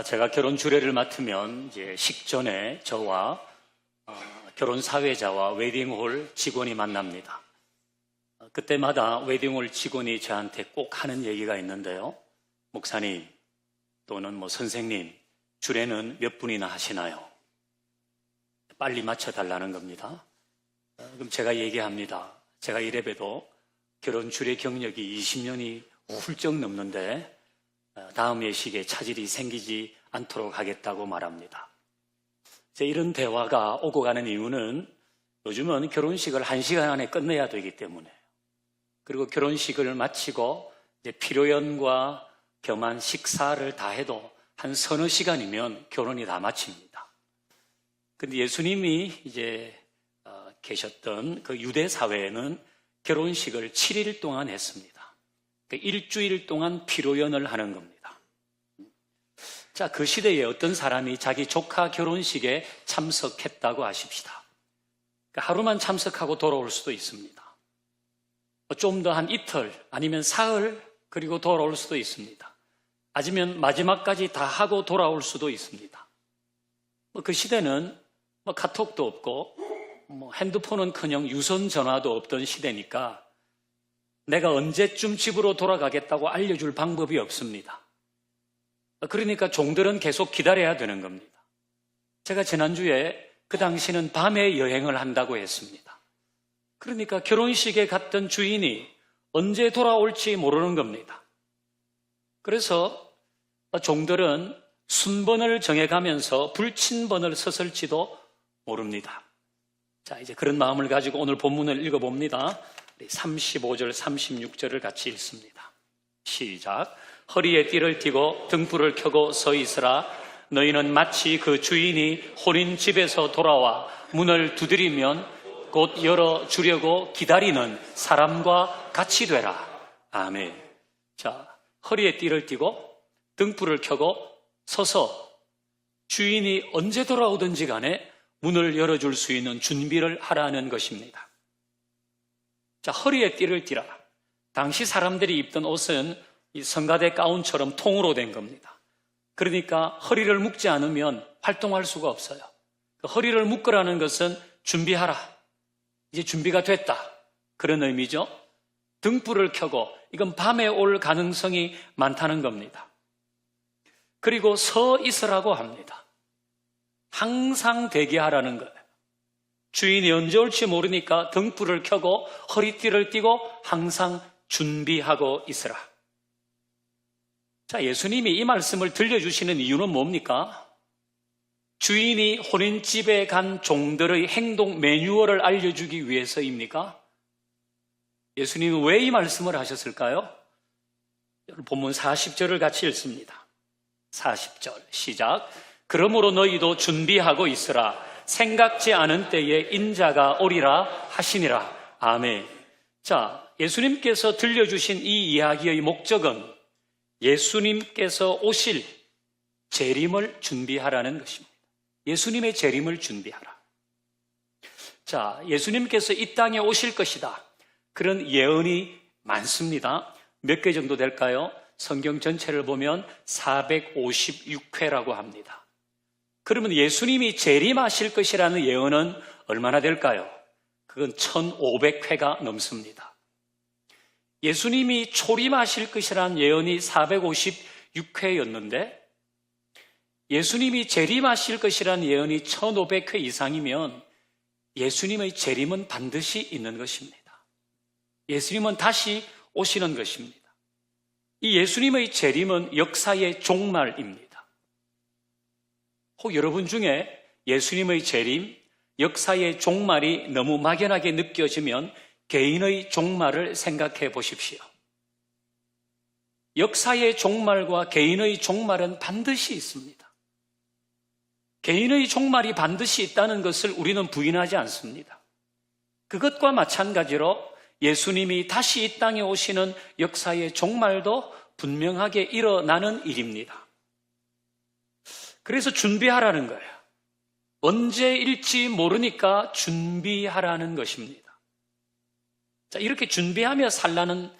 제가 결혼 주례를 맡으면 이제 식전에 저와 결혼 사회자와 웨딩홀 직원이 만납니다. 그때마다 웨딩홀 직원이 저한테 꼭 하는 얘기가 있는데요. 목사님 또는 선생님, 주례는 몇 분이나 하시나요? 빨리 맞춰달라는 겁니다. 그럼 제가 얘기합니다. 제가 이래봬도 결혼 주례 경력이 20년이 훌쩍 넘는데 다음 예식에 차질이 생기지 않도록 하겠다고 말합니다. 이런 대화가 오고 가는 이유는 요즘은 결혼식을 1시간 안에 끝내야 되기 때문에, 그리고 결혼식을 마치고 이제 피로연과 겸한 식사를 다 해도 한 서너 시간이면 결혼이 다 마칩니다. 근데 예수님이 이제 계셨던 그 유대 사회에는 결혼식을 7일 동안 했습니다. 그러니까 일주일 동안 피로연을 하는 겁니다. 자, 그 시대에 어떤 사람이 자기 조카 결혼식에 참석했다고 하십시다. 그러니까 하루만 참석하고 돌아올 수도 있습니다. 좀 더 한 이틀 아니면 사흘 그리고 돌아올 수도 있습니다. 아니면 마지막까지 다 하고 돌아올 수도 있습니다. 그 시대는 카톡도 없고 핸드폰은커녕 유선 전화도 없던 시대니까 내가 언제쯤 집으로 돌아가겠다고 알려줄 방법이 없습니다. 그러니까 종들은 계속 기다려야 되는 겁니다. 제가 지난주에 그 당시는 밤에 여행을 한다고 했습니다. 그러니까 결혼식에 갔던 주인이 언제 돌아올지 모르는 겁니다. 그래서 종들은 순번을 정해가면서 불친번을 썼을지도 모릅니다. 자, 이제 그런 마음을 가지고 오늘 본문을 읽어봅니다. 35절, 36절을 같이 읽습니다. 시작. 허리에 띠를 띠고 등불을 켜고 서 있으라. 너희는 마치 그 주인이 혼인 집에서 돌아와 문을 두드리면 곧 열어주려고 기다리는 사람과 같이 되라. 아멘. 자, 허리에 띠를 띠고 등불을 켜고 서서 주인이 언제 돌아오든지 간에 문을 열어줄 수 있는 준비를 하라는 것입니다. 자, 허리에 띠를 띠라. 당시 사람들이 입던 옷은 이 성가대 가운처럼 통으로 된 겁니다. 그러니까 허리를 묶지 않으면 활동할 수가 없어요. 허리를 묶으라는 것은 준비하라. 이제 준비가 됐다. 그런 의미죠. 등불을 켜고 이건 밤에 올 가능성이 많다는 겁니다. 그리고 서 있으라고 합니다. 항상 대기하라는 거예요. 주인이 언제 올지 모르니까 등불을 켜고 허리띠를 띠고 항상 준비하고 있으라. 자, 예수님이 이 말씀을 들려주시는 이유는 뭡니까? 주인이 혼인집에 간 종들의 행동 매뉴얼을 알려주기 위해서입니까? 예수님은 왜 이 말씀을 하셨을까요? 본문 40절을 같이 읽습니다. 40절 시작. 그러므로 너희도 준비하고 있으라. 생각지 않은 때에 인자가 오리라 하시니라. 아멘. 자, 예수님께서 들려주신 이 이야기의 목적은 예수님께서 오실 재림을 준비하라는 것입니다. 예수님의 재림을 준비하라. 자, 예수님께서 이 땅에 오실 것이다. 그런 예언이 많습니다. 몇 개 정도 될까요? 성경 전체를 보면 456회라고 합니다. 그러면 예수님이 재림하실 것이라는 예언은 얼마나 될까요? 그건 1500회가 넘습니다. 예수님이 초림하실 것이라는 예언이 456회였는데 예수님이 재림하실 것이라는 예언이 1500회 이상이면 예수님의 재림은 반드시 있는 것입니다. 예수님은 다시 오시는 것입니다. 이 예수님의 재림은 역사의 종말입니다. 혹 여러분 중에 예수님의 재림, 역사의 종말이 너무 막연하게 느껴지면 개인의 종말을 생각해 보십시오. 역사의 종말과 개인의 종말은 반드시 있습니다. 개인의 종말이 반드시 있다는 것을 우리는 부인하지 않습니다. 그것과 마찬가지로 예수님이 다시 이 땅에 오시는 역사의 종말도 분명하게 일어나는 일입니다. 그래서 준비하라는 거예요. 언제일지 모르니까 준비하라는 것입니다. 자, 이렇게 준비하며 살라는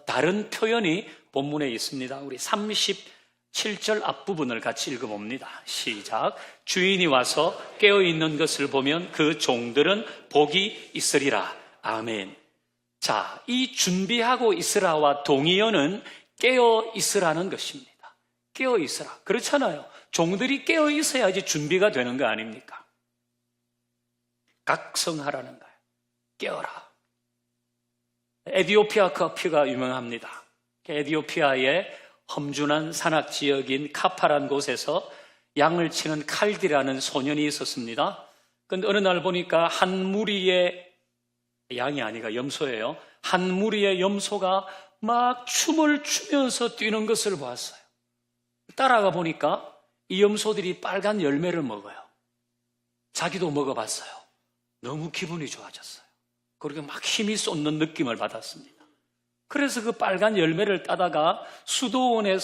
다른 표현이 본문에 있습니다. 우리 7절 앞부분을 같이 읽어봅니다. 시작. 주인이 와서 깨어있는 것을 보면 그 종들은 복이 있으리라. 아멘. 자, 이 준비하고 있으라와 동의어는 깨어있으라는 것입니다. 깨어있으라. 그렇잖아요. 종들이 깨어있어야지 준비가 되는 거 아닙니까? 각성하라는 거예요. 깨어라. 에디오피아 커피가 유명합니다. 에디오피아의 험준한 산악 지역인 카파란 곳에서 양을 치는 칼디라는 소년이 있었습니다. 그런데 어느 날 보니까 한 무리의, 양이 아니라 염소예요. 한 무리의 염소가 막 춤을 추면서 뛰는 것을 보았어요. 따라가 보니까 이 염소들이 빨간 열매를 먹어요. 자기도 먹어봤어요. 너무 기분이 좋아졌어요. 그리고 막 힘이 솟는 느낌을 받았습니다. 그래서 그 빨간 열매를 따다가 수도원에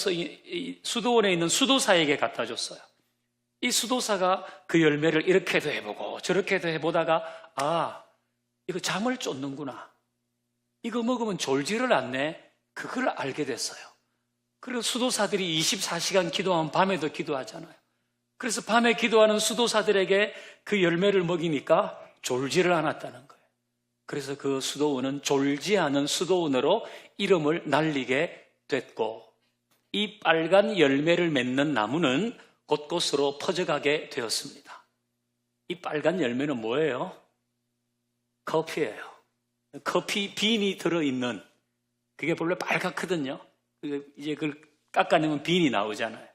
있는 수도사에게 갖다 줬어요. 이 수도사가 그 열매를 이렇게도 해보고 저렇게도 해보다가, 아, 이거 잠을 쫓는구나. 이거 먹으면 졸지를 않네. 그걸 알게 됐어요. 그리고 수도사들이 24시간 기도하면 밤에도 기도하잖아요. 그래서 밤에 기도하는 수도사들에게 그 열매를 먹이니까 졸지를 않았다는 거예요. 그래서 그 수도원은 졸지 않은 수도원으로 이름을 날리게 됐고, 이 빨간 열매를 맺는 나무는 곳곳으로 퍼져가게 되었습니다. 이 빨간 열매는 뭐예요? 커피예요. 커피 빈이 들어있는, 그게 원래 빨갛거든요. 이제 그걸 깎아내면 빈이 나오잖아요.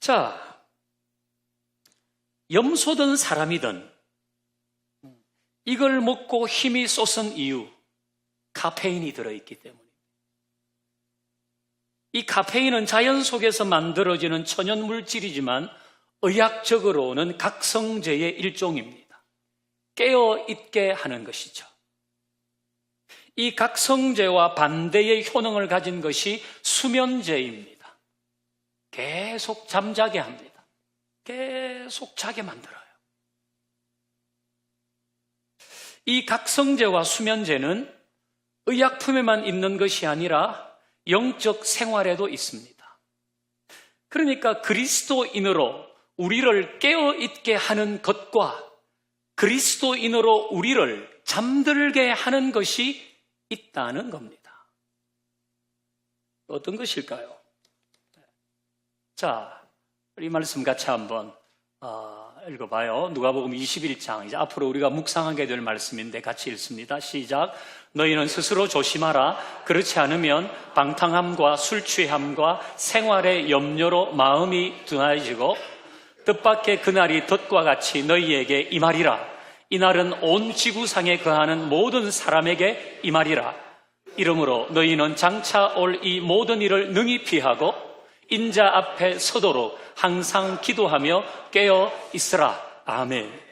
자, 염소든 사람이든 이걸 먹고 힘이 솟은 이유, 카페인이 들어있기 때문입니다. 이 카페인은 자연 속에서 만들어지는 천연 물질이지만 의학적으로는 각성제의 일종입니다. 깨어있게 하는 것이죠. 이 각성제와 반대의 효능을 가진 것이 수면제입니다. 계속 잠자게 합니다. 계속 자게 만들어요. 이 각성제와 수면제는 의약품에만 있는 것이 아니라 영적 생활에도 있습니다. 그러니까 그리스도인으로 우리를 깨어있게 하는 것과 그리스도인으로 우리를 잠들게 하는 것이 있다는 겁니다. 어떤 것일까요? 자, 이 말씀 같이 한번 읽어봐요. 누가복음 21장, 이제 앞으로 우리가 묵상하게 될 말씀인데 같이 읽습니다. 시작. 너희는 스스로 조심하라. 그렇지 않으면 방탕함과 술 취함과 생활의 염려로 마음이 둔해지고 뜻밖의 그날이 덫과 같이 너희에게 임하리라. 이날은 온 지구상에 거하는 모든 사람에게 임하리라. 이러므로 너희는 장차 올 이 모든 일을 능히 피하고 인자 앞에 서도록 항상 기도하며 깨어 있으라. 아멘.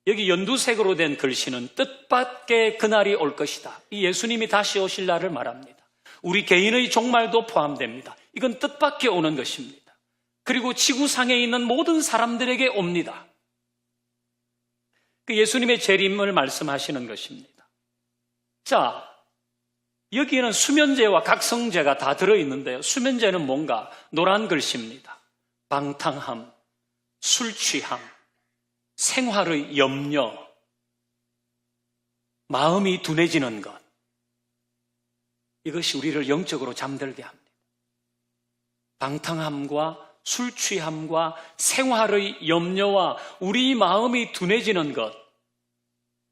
여기 연두색으로 된 글씨는 뜻밖의 그날이 올 것이다. 이 예수님이 다시 오실 날을 말합니다. 우리 개인의 종말도 포함됩니다. 이건 뜻밖의 오는 것입니다. 그리고 지구상에 있는 모든 사람들에게 옵니다. 그 예수님의 재림을 말씀하시는 것입니다. 자, 여기에는 수면제와 각성제가 다 들어있는데요. 수면제는 뭔가? 노란 글씨입니다. 방탕함, 술 취함, 생활의 염려, 마음이 둔해지는 것. 이것이 우리를 영적으로 잠들게 합니다. 방탕함과 술 취함과 생활의 염려와 우리 마음이 둔해지는 것,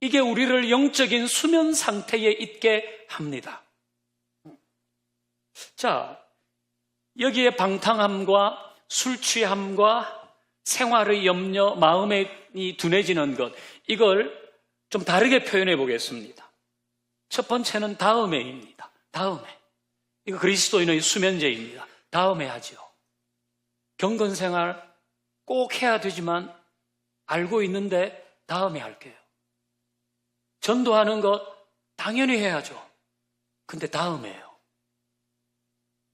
이게 우리를 영적인 수면 상태에 있게 합니다. 자, 여기에 방탕함과 술 취함과 생활의 염려, 마음이 둔해지는 것, 이걸 좀 다르게 표현해 보겠습니다. 첫 번째는 다음에입니다. 다음에. 이거 그리스도인의 수면제입니다. 다음에 하죠. 경건생활 꼭 해야 되지만 알고 있는데 다음에 할게요. 전도하는 것 당연히 해야죠. 근데 다음에요.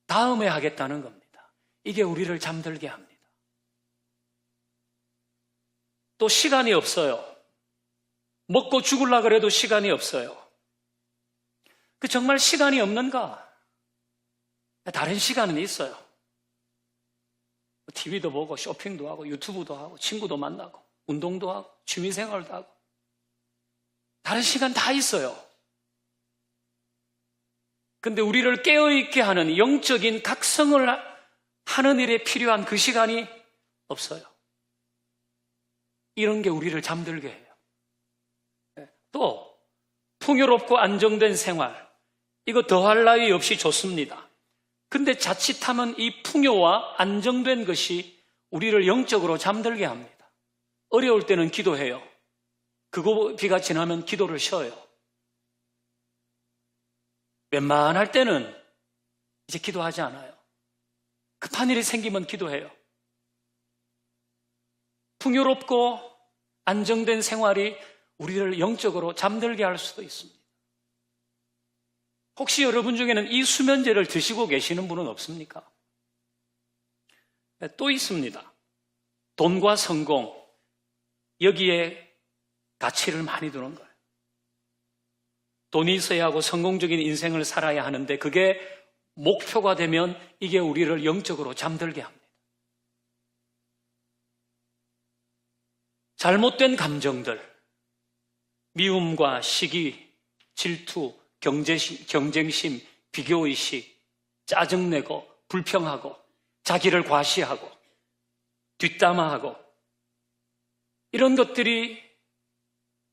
다음에 하겠다는 겁니다. 이게 우리를 잠들게 합니다. 또 시간이 없어요. 먹고 죽으려고 그래도 시간이 없어요. 정말 시간이 없는가? 다른 시간은 있어요. TV도 보고 쇼핑도 하고 유튜브도 하고 친구도 만나고 운동도 하고 취미생활도 하고 다른 시간 다 있어요. 근데 우리를 깨어있게 하는 영적인 각성을 하는 일에 필요한 그 시간이 없어요. 이런 게 우리를 잠들게 해요. 또 풍요롭고 안정된 생활, 이거 더할 나위 없이 좋습니다. 근데 자칫하면 이 풍요와 안정된 것이 우리를 영적으로 잠들게 합니다. 어려울 때는 기도해요. 그거비가 지나면 기도를 쉬어요. 웬만할 때는 이제 기도하지 않아요. 급한 일이 생기면 기도해요. 풍요롭고 안정된 생활이 우리를 영적으로 잠들게 할 수도 있습니다. 혹시 여러분 중에는 이 수면제를 드시고 계시는 분은 없습니까? 또 있습니다. 돈과 성공, 여기에 가치를 많이 두는 거예요. 돈이 있어야 하고 성공적인 인생을 살아야 하는데 그게 목표가 되면 이게 우리를 영적으로 잠들게 합니다. 잘못된 감정들, 미움과 시기, 질투, 경쟁심, 비교의식, 짜증내고 불평하고 자기를 과시하고 뒷담화하고 이런 것들이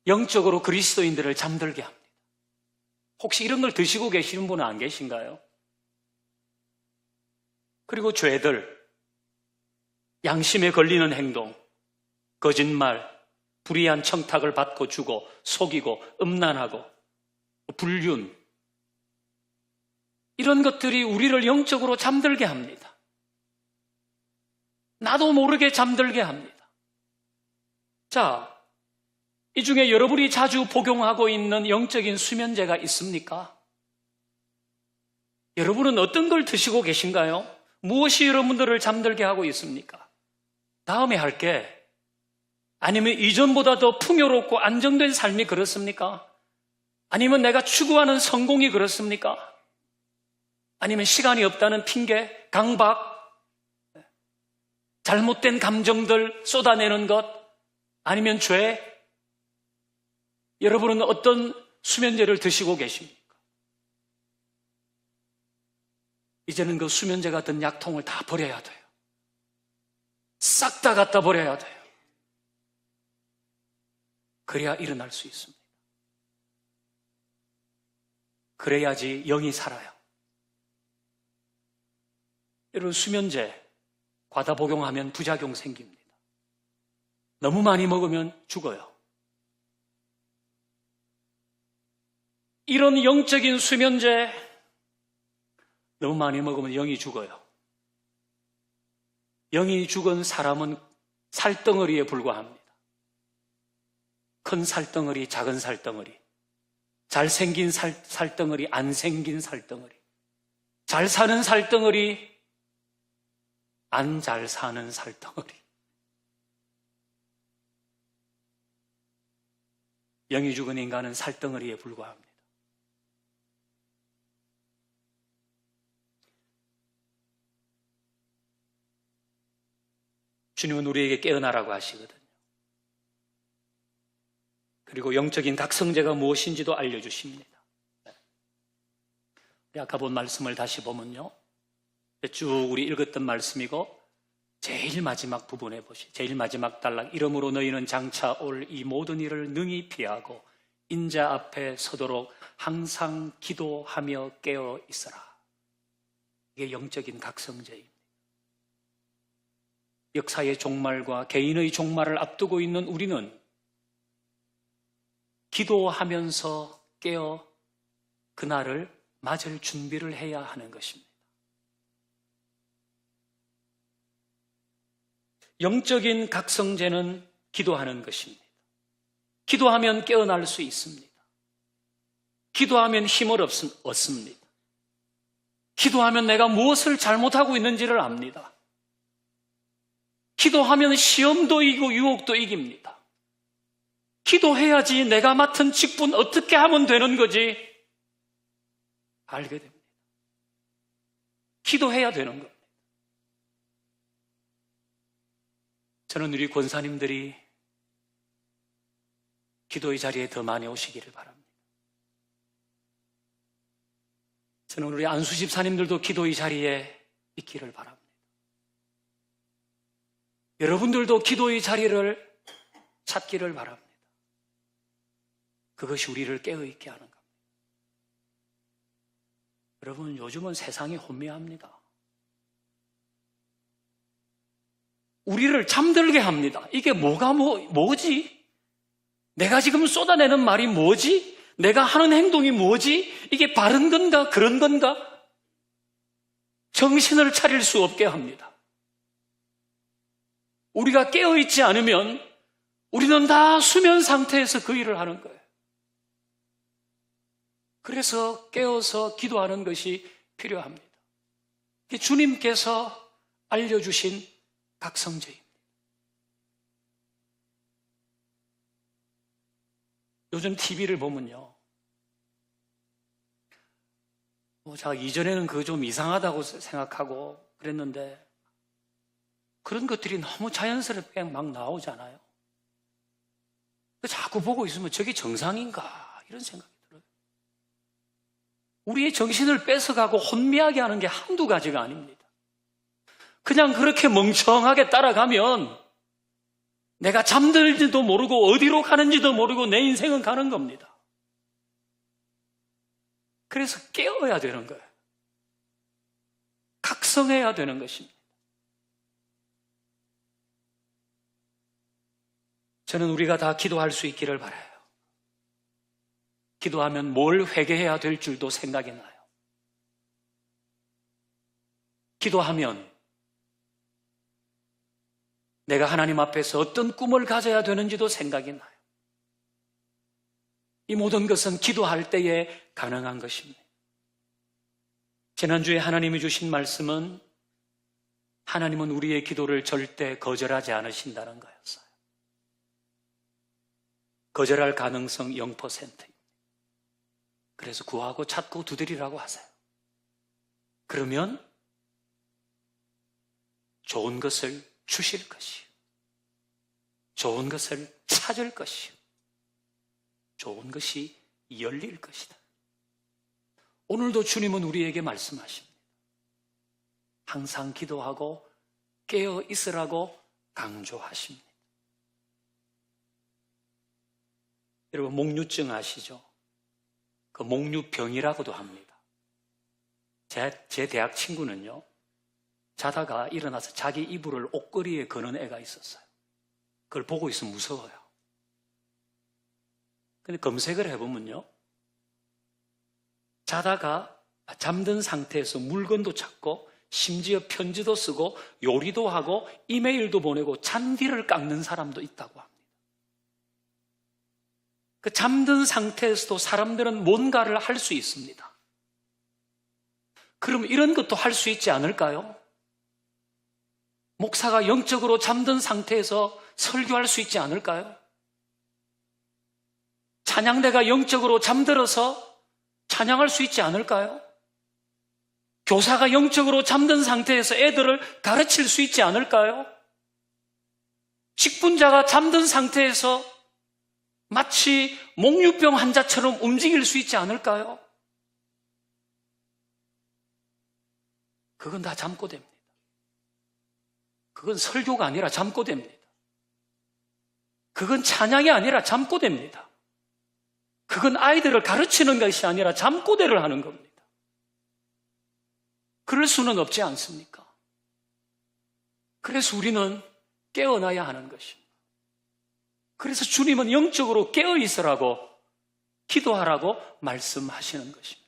영적으로 그리스도인들을 잠들게 합니다. 혹시 이런 걸 드시고 계시는 분은 안 계신가요? 그리고 죄들, 양심에 걸리는 행동, 거짓말, 불의한 청탁을 받고 주고 속이고 음란하고 불륜, 이런 것들이 우리를 영적으로 잠들게 합니다. 나도 모르게 잠들게 합니다. 자, 이 중에 여러분이 자주 복용하고 있는 영적인 수면제가 있습니까? 여러분은 어떤 걸 드시고 계신가요? 무엇이 여러분들을 잠들게 하고 있습니까? 다음에 할게. 아니면 이전보다 더 풍요롭고 안정된 삶이 그렇습니까? 아니면 내가 추구하는 성공이 그렇습니까? 아니면 시간이 없다는 핑계, 강박, 잘못된 감정들 쏟아내는 것, 아니면 죄? 여러분은 어떤 수면제를 드시고 계십니까? 이제는 그 수면제 같은 약통을 다 버려야 돼요. 싹 다 갖다 버려야 돼요. 그래야 일어날 수 있습니다. 그래야지 영이 살아요. 여러분, 수면제 과다 복용하면 부작용 생깁니다. 너무 많이 먹으면 죽어요. 이런 영적인 수면제 너무 많이 먹으면 영이 죽어요. 영이 죽은 사람은 살덩어리에 불과합니다. 큰 살덩어리, 작은 살덩어리, 잘생긴 살덩어리, 안 생긴 살덩어리, 잘 사는 살덩어리, 안 잘 사는 살덩어리. 영이 죽은 인간은 살덩어리에 불과합니다. 주님은 우리에게 깨어나라고 하시거든요. 그리고 영적인 각성제가 무엇인지도 알려주십니다. 우리 아까 본 말씀을 다시 보면요, 쭉 우리 읽었던 말씀이고 제일 마지막 부분에 제일 마지막 단락, 이러므로 너희는 장차 올 이 모든 일을 능히 피하고 인자 앞에 서도록 항상 기도하며 깨어 있어라. 이게 영적인 각성제입니다. 역사의 종말과 개인의 종말을 앞두고 있는 우리는 기도하면서 깨어 그날을 맞을 준비를 해야 하는 것입니다. 영적인 각성제는 기도하는 것입니다. 기도하면 깨어날 수 있습니다. 기도하면 힘을 얻습니다. 기도하면 내가 무엇을 잘못하고 있는지를 압니다. 기도하면 시험도 이기고 유혹도 이깁니다. 기도해야지 내가 맡은 직분 어떻게 하면 되는 거지 알게 됩니다. 기도해야 되는 겁니다. 저는 우리 권사님들이 기도의 자리에 더 많이 오시기를 바랍니다. 저는 우리 안수 집사님들도 기도의 자리에 있기를 바랍니다. 여러분들도 기도의 자리를 찾기를 바랍니다. 그것이 우리를 깨어있게 하는 겁니다. 여러분, 요즘은 세상이 혼미합니다. 우리를 잠들게 합니다. 이게 뭐지? 내가 지금 쏟아내는 말이 뭐지? 내가 하는 행동이 뭐지? 이게 바른 건가? 그런 건가? 정신을 차릴 수 없게 합니다. 우리가 깨어있지 않으면 우리는 다 수면 상태에서 그 일을 하는 거예요. 그래서 깨어서 기도하는 것이 필요합니다. 이게 주님께서 알려주신 각성제입니다. 요즘 TV를 보면요, 제가 이전에는 그거 좀 이상하다고 생각하고 그랬는데 그런 것들이 너무 자연스럽게 막 나오잖아요. 자꾸 보고 있으면 저게 정상인가 이런 생각이 들어요. 우리의 정신을 뺏어가고 혼미하게 하는 게 한두 가지가 아닙니다. 그냥 그렇게 멍청하게 따라가면 내가 잠들지도 모르고 어디로 가는지도 모르고 내 인생은 가는 겁니다. 그래서 깨어야 되는 거예요. 각성해야 되는 것입니다. 저는 우리가 다 기도할 수 있기를 바라요. 기도하면 뭘 회개해야 될 줄도 생각이 나요. 기도하면 내가 하나님 앞에서 어떤 꿈을 가져야 되는지도 생각이 나요. 이 모든 것은 기도할 때에 가능한 것입니다. 지난주에 하나님이 주신 말씀은 하나님은 우리의 기도를 절대 거절하지 않으신다는 거였어요. 거절할 가능성 0%입니다. 그래서 구하고 찾고 두드리라고 하세요. 그러면 좋은 것을 주실 것이요, 좋은 것을 찾을 것이요, 좋은 것이 열릴 것이다. 오늘도 주님은 우리에게 말씀하십니다. 항상 기도하고 깨어 있으라고 강조하십니다. 여러분, 목류증 아시죠? 그 목류병이라고도 합니다. 제 대학 친구는요, 자다가 일어나서 자기 이불을 옷걸이에 거는 애가 있었어요. 그걸 보고 있으면 무서워요. 근데 검색을 해보면요, 자다가 잠든 상태에서 물건도 찾고 심지어 편지도 쓰고 요리도 하고 이메일도 보내고 잔디를 깎는 사람도 있다고 합니다. 그 잠든 상태에서도 사람들은 뭔가를 할 수 있습니다. 그럼 이런 것도 할 수 있지 않을까요? 목사가 영적으로 잠든 상태에서 설교할 수 있지 않을까요? 찬양대가 영적으로 잠들어서 찬양할 수 있지 않을까요? 교사가 영적으로 잠든 상태에서 애들을 가르칠 수 있지 않을까요? 직분자가 잠든 상태에서 마치 목류병 환자처럼 움직일 수 있지 않을까요? 그건 다 잠꼬대입니다. 그건 설교가 아니라 잠꼬대입니다. 그건 찬양이 아니라 잠꼬대입니다. 그건 아이들을 가르치는 것이 아니라 잠꼬대를 하는 겁니다. 그럴 수는 없지 않습니까? 그래서 우리는 깨어나야 하는 것입니다. 그래서 주님은 영적으로 깨어 있으라고, 기도하라고 말씀하시는 것입니다.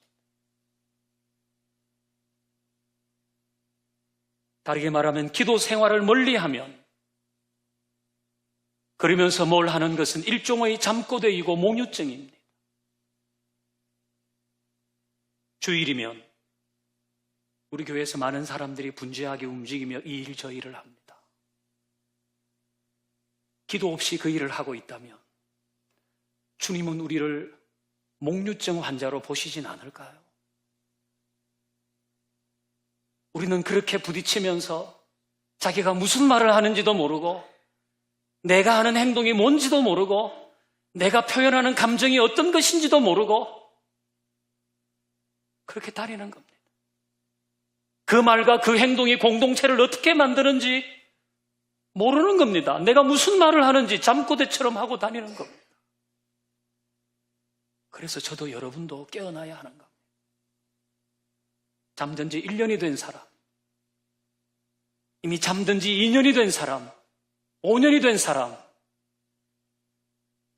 다르게 말하면 기도 생활을 멀리하면, 그러면서 뭘 하는 것은 일종의 잠꼬대이고 목류증입니다. 주일이면 우리 교회에서 많은 사람들이 분주하게 움직이며 이 일 저 일을 합니다. 기도 없이 그 일을 하고 있다면 주님은 우리를 목류증 환자로 보시진 않을까요? 우리는 그렇게 부딪히면서 자기가 무슨 말을 하는지도 모르고 내가 하는 행동이 뭔지도 모르고 내가 표현하는 감정이 어떤 것인지도 모르고 그렇게 다니는 겁니다. 그 말과 그 행동이 공동체를 어떻게 만드는지 모르는 겁니다. 내가 무슨 말을 하는지 잠꼬대처럼 하고 다니는 겁니다. 그래서 저도 여러분도 깨어나야 하는 겁니다. 잠든 지 1년이 된 사람, 이미 잠든 지 2년이 된 사람, 5년이 된 사람,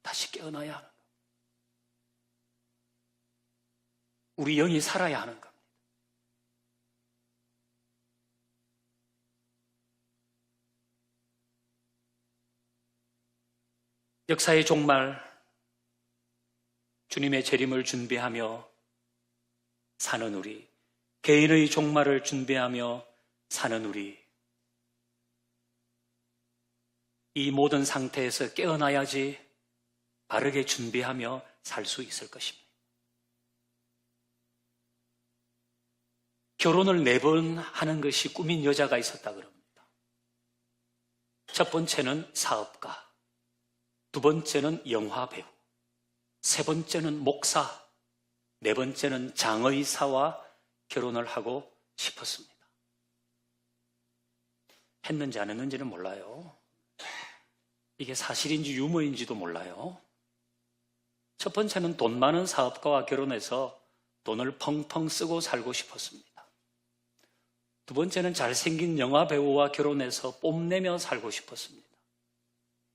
다시 깨어나야 하는 겁니다. 우리 영이 살아야 하는 겁니다. 역사의 종말, 주님의 재림을 준비하며 사는 우리, 개인의 종말을 준비하며 사는 우리, 이 모든 상태에서 깨어나야지 바르게 준비하며 살 수 있을 것입니다. 결혼을 4번 하는 것이 꿈인 여자가 있었다 그럽니다. 첫 번째는 사업가, 두 번째는 영화 배우, 세 번째는 목사, 네 번째는 장의사와 결혼을 하고 싶었습니다. 했는지 안 했는지는 몰라요. 이게 사실인지 유머인지도 몰라요. 첫 번째는 돈 많은 사업가와 결혼해서 돈을 펑펑 쓰고 살고 싶었습니다. 두 번째는 잘생긴 영화 배우와 결혼해서 뽐내며 살고 싶었습니다.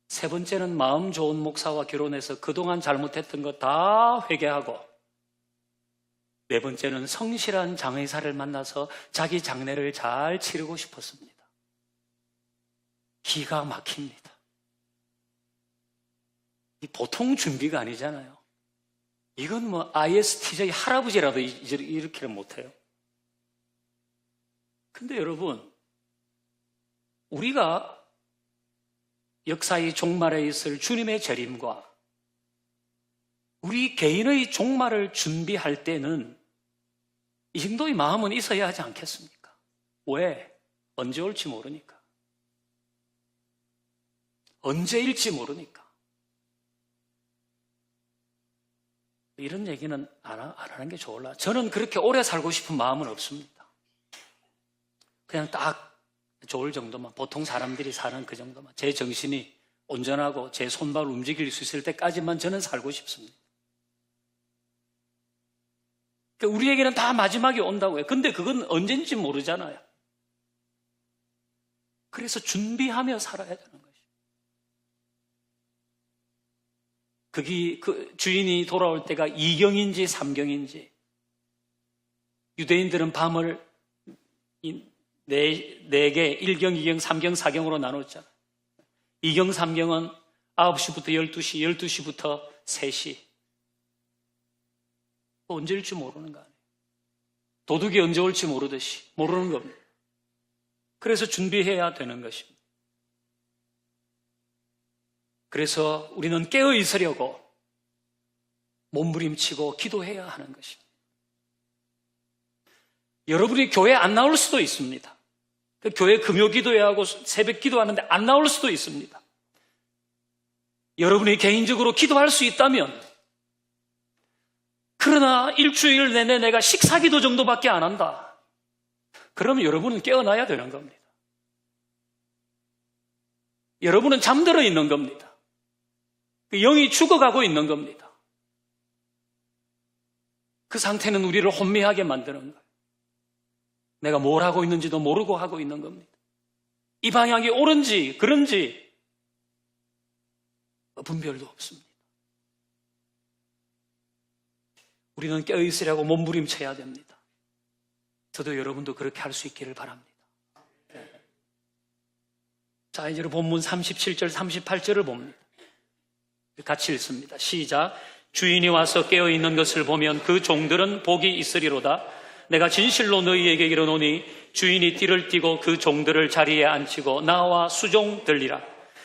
세 번째는 마음 좋은 목사와 결혼해서 그동안 잘못했던 거 다 회개하고, 네 번째는 성실한 장의사를 만나서 자기 장례를 잘 치르고 싶었습니다. 기가 막힙니다. 이 보통 준비가 아니잖아요. 이건 뭐 ISTJ 할아버지라도 이렇게는 못해요. 근데 여러분, 우리가 역사의 종말에 있을 주님의 재림과 우리 개인의 종말을 준비할 때는 이 정도의 마음은 있어야 하지 않겠습니까? 왜? 언제 올지 모르니까. 언제일지 모르니까. 이런 얘기는 안 하는 게 좋을라. 저는 그렇게 오래 살고 싶은 마음은 없습니다. 그냥 딱 좋을 정도만, 보통 사람들이 사는 그 정도만, 제 정신이 온전하고 제 손발 움직일 수 있을 때까지만 저는 살고 싶습니다. 그러니까 우리에게는 다 마지막이 온다고 해요. 근데 그건 언젠지 모르잖아요. 그래서 준비하며 살아야 되는 거죠. 그 주인이 돌아올 때가 2경인지 3경인지, 유대인들은 밤을 4개, 1경, 2경, 3경, 4경으로 나눴잖아요. 2경, 3경은 9시부터 12시, 12시부터 3시. 언제일지 모르는 거 아니에요. 도둑이 언제 올지 모르듯이 모르는 겁니다. 그래서 준비해야 되는 것입니다. 그래서 우리는 깨어 있으려고 몸부림치고 기도해야 하는 것입니다. 여러분이 교회 안 나올 수도 있습니다. 교회 금요 기도회하고 새벽 기도하는데 안 나올 수도 있습니다. 여러분이 개인적으로 기도할 수 있다면, 그러나 일주일 내내 내가 식사기도 정도밖에 안 한다. 그러면 여러분은 깨어나야 되는 겁니다. 여러분은 잠들어 있는 겁니다. 영이 죽어가고 있는 겁니다. 그 상태는 우리를 혼미하게 만드는 거예요. 내가 뭘 하고 있는지도 모르고 하고 있는 겁니다. 이 방향이 옳은지 그런지 분별도 없습니다. 우리는 깨어있으려고 몸부림쳐야 됩니다. 저도 여러분도 그렇게 할 수 있기를 바랍니다. 자, 이제 본문 37절, 38절을 봅니다. 같이 읽습니다. 시작. 주인이 와서 깨어있는 것을 보면 그 종들은 복이 있으리로다. 내가 진실로 너희에게 이르노니 주인이 띠를 띠고 그 종들을 자리에 앉히고 나와 수종 들리라.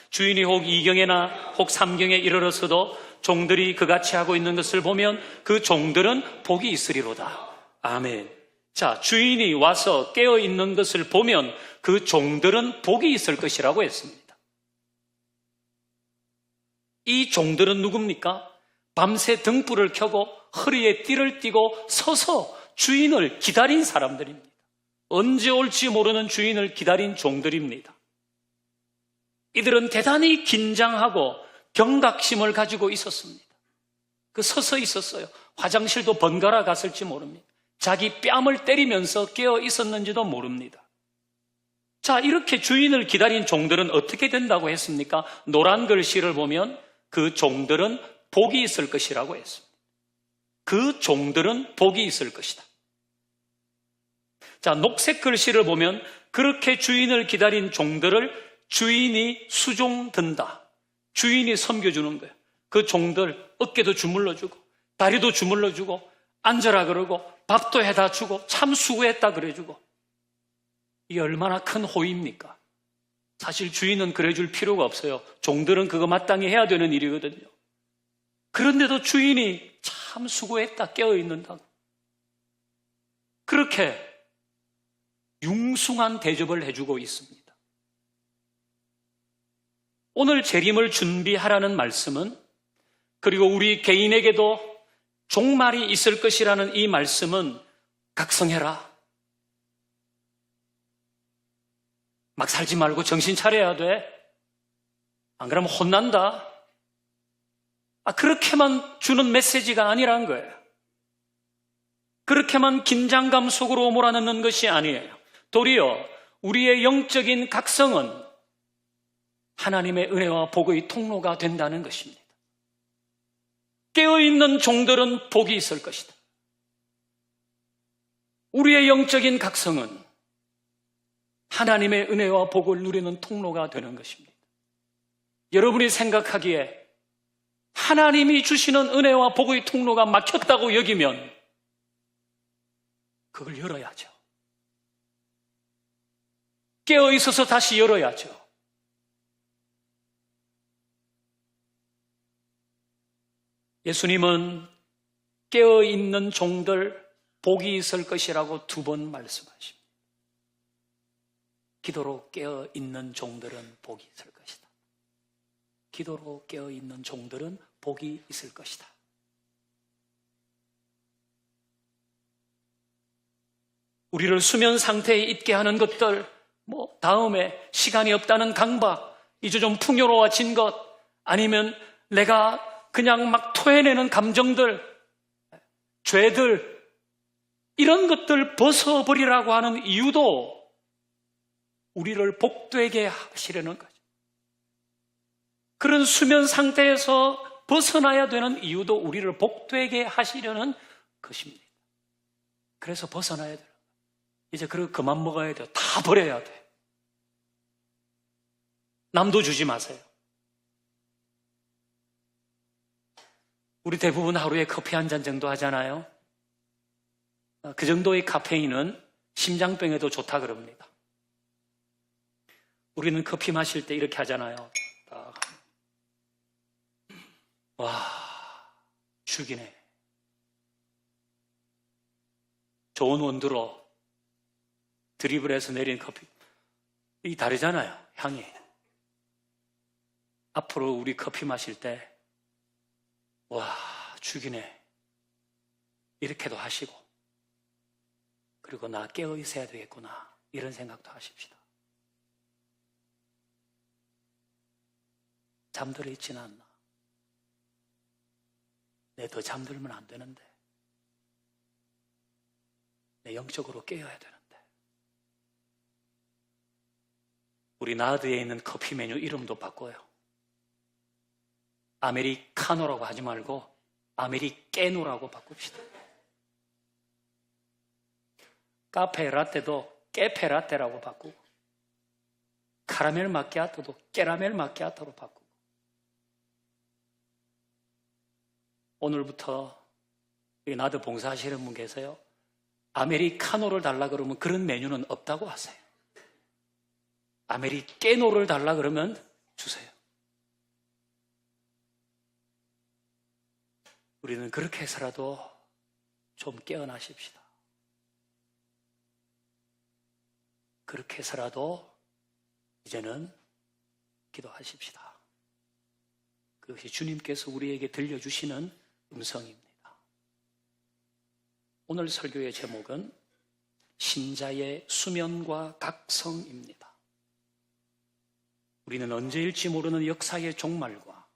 주인이 혹 2경에나 혹 3경에 이르렀어도 종들이 그같이 하고 있는 것을 보면 그 종들은 복이 있으리로다. 아멘. 자, 주인이 와서 깨어 있는 것을 보면 그 종들은 복이 있을 것이라고 했습니다. 이 종들은 누굽니까? 밤새 등불을 켜고 허리에 띠를 띠고 서서 주인을 기다린 사람들입니다. 언제 올지 모르는 주인을 기다린 종들입니다. 이들은 대단히 긴장하고 경각심을 가지고 있었습니다. 그 서서 있었어요. 화장실도 번갈아 갔을지 모릅니다. 자기 뺨을 때리면서 깨어 있었는지도 모릅니다. 자, 이렇게 주인을 기다린 종들은 어떻게 된다고 했습니까? 노란 글씨를 보면 그 종들은 복이 있을 것이라고 했습니다. 그 종들은 복이 있을 것이다. 자, 녹색 글씨를 보면 그렇게 주인을 기다린 종들을 주인이 수종든다. 주인이 섬겨주는 거예요. 그 종들 어깨도 주물러주고 다리도 주물러주고 앉아라 그러고 밥도 해다 주고 참 수고했다 그래주고. 이게 얼마나 큰 호의입니까? 사실 주인은 그래줄 필요가 없어요. 종들은 그거 마땅히 해야 되는 일이거든요. 그런데도 주인이 참 수고했다 깨어있는다고. 그렇게 융숭한 대접을 해주고 있습니다. 오늘 재림을 준비하라는 말씀은, 그리고 우리 개인에게도 종말이 있을 것이라는 이 말씀은 각성해라. 막 살지 말고 정신 차려야 돼. 안 그러면 혼난다. 그렇게만 주는 메시지가 아니란 거예요. 그렇게만 긴장감 속으로 몰아넣는 것이 아니에요. 도리어 우리의 영적인 각성은 하나님의 은혜와 복의 통로가 된다는 것입니다. 깨어있는 종들은 복이 있을 것이다. 우리의 영적인 각성은 하나님의 은혜와 복을 누리는 통로가 되는 것입니다. 여러분이 생각하기에 하나님이 주시는 은혜와 복의 통로가 막혔다고 여기면 그걸 열어야죠. 깨어 있어서 다시 열어야죠. 예수님은 깨어 있는 종들 복이 있을 것이라고 2번 말씀하십니다. 기도로 깨어 있는 종들은 복이 있을 것이다. 기도로 깨어 있는 종들은 복이 있을 것이다. 우리를 수면 상태에 있게 하는 것들, 다음에 시간이 없다는 강박, 이제 좀 풍요로워진 것, 아니면 내가 그냥 막 토해내는 감정들, 죄들, 이런 것들 벗어버리라고 하는 이유도 우리를 복되게 하시려는 거죠. 그런 수면 상태에서 벗어나야 되는 이유도 우리를 복되게 하시려는 것입니다. 그래서 벗어나야 돼요. 이제 그만 먹어야 돼요. 다 버려야 돼. 남도 주지 마세요. 우리 대부분 하루에 커피 한 잔 정도 하잖아요. 그 정도의 카페인은 심장병에도 좋다 그럽니다. 우리는 커피 마실 때 이렇게 하잖아요. 와, 죽이네. 좋은 원두로 드립을해서 내린 커피, 이 다르잖아요, 향이. 앞으로 우리 커피 마실 때 와, 죽이네, 이렇게도 하시고, 그리고 나 깨어 있어야 되겠구나, 이런 생각도 하십시다. 잠들어 있지는 않나? 내 더 잠들면 안 되는데, 내 영적으로 깨어야 되는데. 우리 나드에 있는 커피 메뉴 이름도 바꿔요. 아메리카노라고 하지 말고 아메리케노라고 바꿉시다. 카페 라떼도 깨페 라떼라고 바꾸고, 카라멜 마키아토도 깨라멜 마키아토로 바꾸고. 오늘부터 나드 봉사하시는 분 계세요? 아메리카노를 달라 그러면 그런 메뉴는 없다고 하세요. 아메리케노를 달라 그러면 주세요. 우리는 그렇게 해서라도 좀 깨어나십시다. 그렇게 해서라도 이제는 기도하십시다. 그것이 주님께서 우리에게 들려주시는 음성입니다. 오늘 설교의 제목은 신자의 수면과 각성입니다. 우리는 언제일지 모르는 역사의 종말과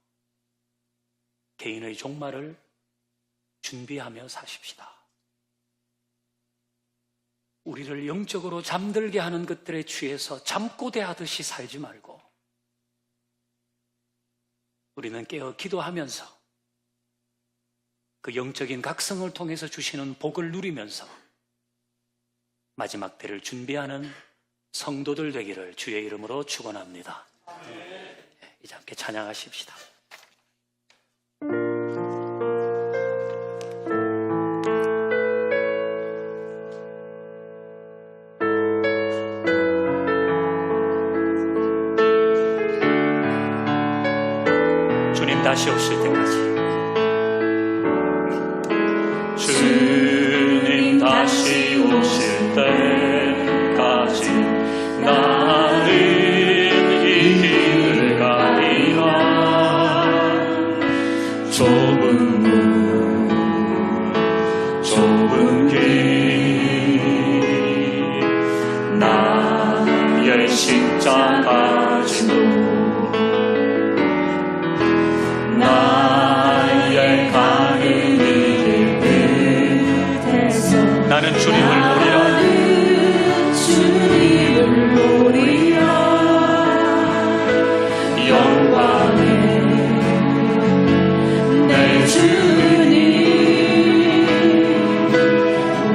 개인의 종말을 준비하며 사십시다. 우리를 영적으로 잠들게 하는 것들에 취해서 잠꼬대하듯이 살지 말고 우리는 깨어 기도하면서 그 영적인 각성을 통해서 주시는 복을 누리면서 마지막 때를 준비하는 성도들 되기를 주의 이름으로 축원합니다. 이제 함께 찬양하십시다. 주님 다시 오실 때까지, 주님 다시 오실 때까지 나는 이 길을 가리라. 좁은 문, 좁은 길, 나의 십자가 지고 나의 가는 이 길 끝에서 나는 주님을 보리라. 주님을 보리라. 영광의 내 주님,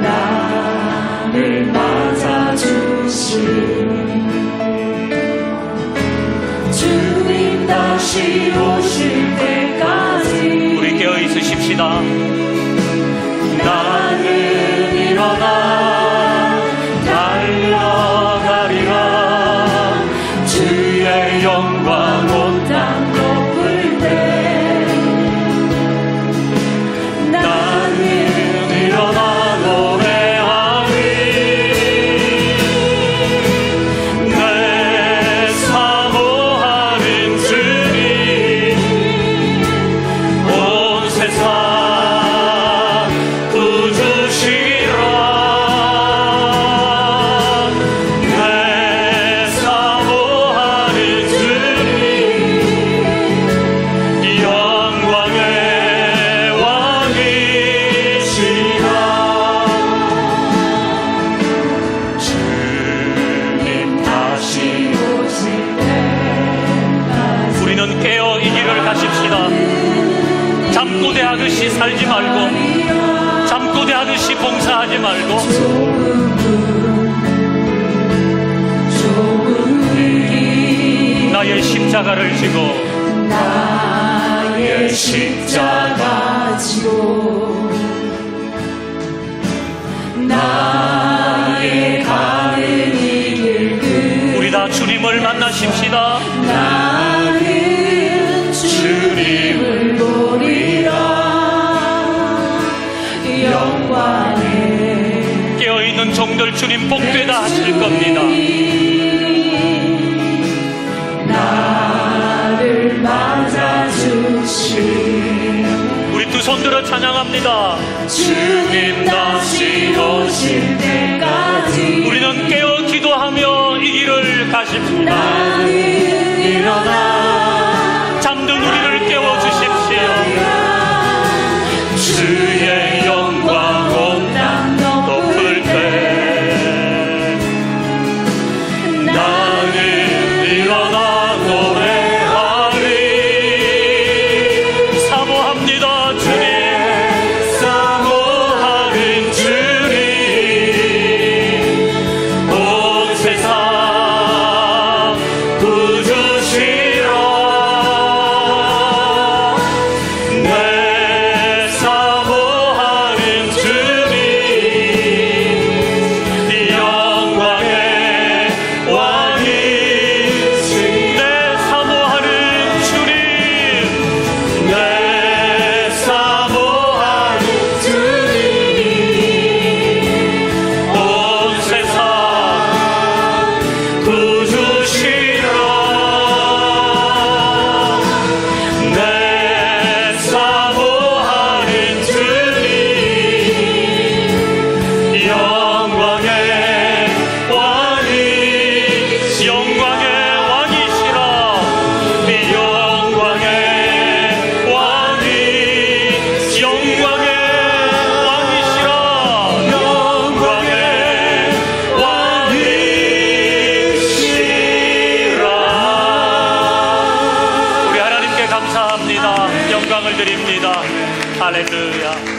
나를 맞아주신 주님 다시 오실 때까지 우리 깨어 있으십시다. 나는 일어나 달려가리라. 주의 영광 온 땅 덮을 때 나는 일어나 노래하리. 내 사모하는 주님 온 세상 잠꼬대하듯이 살지 말고, 잠꼬대하듯이 봉사하지 말고, 나의 십자가를 지고, 나의 십자가 지고, 나의 가는 이 길 끝 우리 다 주님을 만나십시다. 나는 주님을 보리라. 영광에 깨어있는 종들 주님 복되다 하실 겁니다. 나를 맞아주신 우리 두 손 들어 찬양합니다. 주님 다시 오실 때까지 우리는 깨어 기도하며 이 길을 가십시다. 나는 일어나 잠든 우리를 깨워주십시오. 주의 영광 온 땅 덮을 때 나는 일어나 노래하리. 사모합니다 주님, 사모하는 주님 영광을 드립니다. 할렐루야.